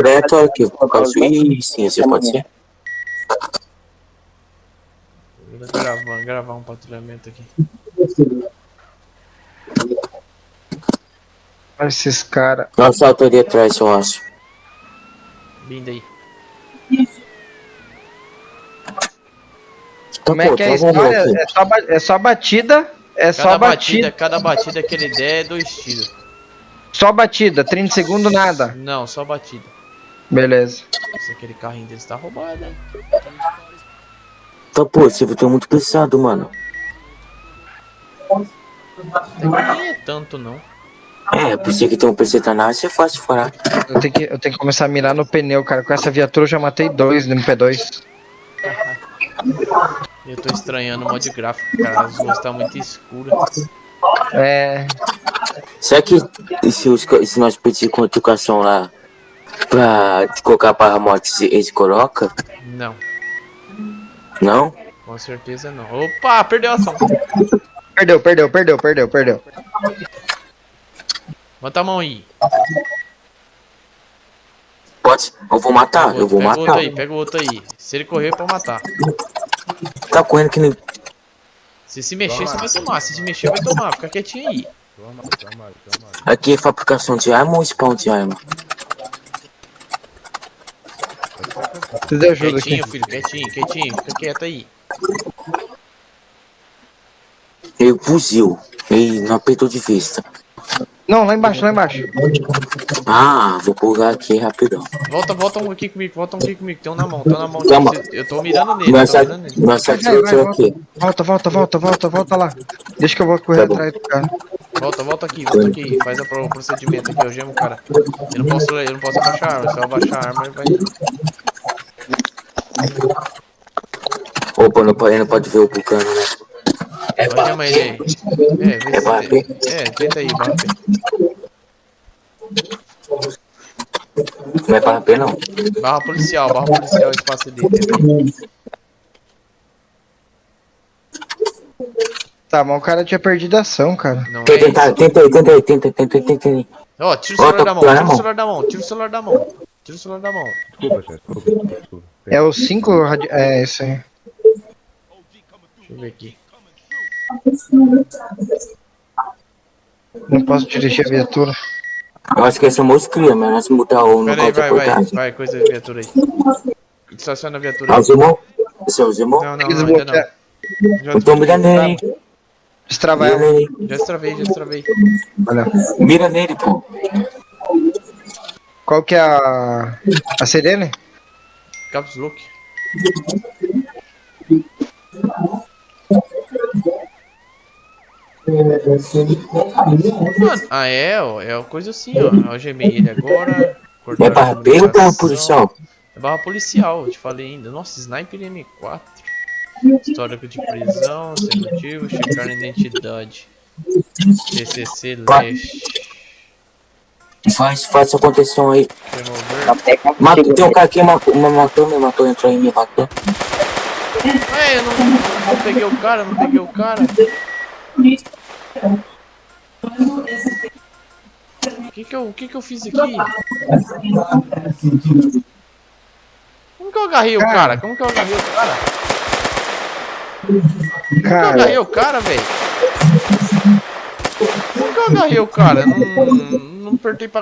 Aleatório aqui, por causa de ciência, pode ser? Vou gravar um patrulhamento aqui. Olha esses caras. Nossa, autoria atrás, eu acho. Vindo aí. Como é que é a história? É só batida. É só batida. Cada batida que ele der é 2 tiros. Só batida, 30 segundos nada. Não, só batida. Beleza. Se aquele carrinho deles tá roubado, hein? Tá, pô, esse vídeo é muito pesado, mano. Nem é tanto, não. É, por ser que tem um PC tá na, é fácil de falar. Eu tenho que começar a mirar no pneu, cara. Com essa viatura eu já matei 2 no MP2. Eu tô estranhando o mod gráfico, cara. As ruas tá muito escuras. É. Será que se nós pedir com educação lá pra colocar para morte, eles colocam? Não, Não? com certeza não. Opa, perdeu a ação. Perdeu. Bota a mão aí. Pode? Eu vou matar, eu vou Pega o outro matar. aí, pega o outro aí. Se ele correr, pode matar. Tá correndo que nem. Se mexer, você vai tomar. Se mexer, vai tomar. Fica quietinho aí. Aqui é fabricação de arma ou spawn de arma? Preciso de ajuda aqui. Quietinho, filho, quietinho. Fica quieto aí. E fuzil. E não apertou de vista. Não, lá embaixo. Ah, vou pular aqui rapidão. Volta um aqui comigo. Tem um na mão. Calma. Eu tô mirando nele. Nossa atirou aqui. Volta lá. Deixa que eu vou correr Tá bom. atrás do cara. Volta aqui. Faz o procedimento aqui, eu gemo o cara. Eu não posso abaixar a arma. Se eu abaixar a arma, ele vai. Opa, não pode ver o bucano, né? Vai chamar ele aí. É pra ver? Tenta aí, bate. Não é pra ver, não. Barra policial, espaço dele, tenta aí. Tá, mas o cara tinha perdido a ação, cara. Não Quer é tentar? isso. Tenta aí. Ó, tira o Ó, celular tá da mão, com o tira o celular celular da mão, tira o celular da mão. Tira o celular da mão. Desculpa, chefe. Desculpa. É o 5 É isso aí. Deixa eu ver aqui. Não posso dirigir a viatura. Eu acho que esse é o mosquinha, mas nós mudar o Pera aí, local de reportagem. vai, coisa de viatura aí. Estaciona a viatura Ah, aí. o Zimon? Esse é o Zimon? Não, Tem que ainda não. desbloquear. Já Então mira nele. Destravar Mira ela. nele. Já destravei. Olha. Mira nele, pô. Qual que é a sirene? Caps Look. Mano, é uma coisa assim, ó. Eu algemei ele agora. É barra B ou barra comunicação. policial? É barra policial, eu te falei ainda. Nossa, Sniper M4. Histórico de prisão, sem motivo, checar a identidade. TCC Leste. Faz sua contenção aí. Remover. Tem um cara aqui me matou, entrou em mim, matou. Eu não peguei o cara. O que eu fiz aqui? Como que eu agarrei o cara? Como que eu agarrei o cara, velho? Como que eu agarrei o cara? Não apertei pra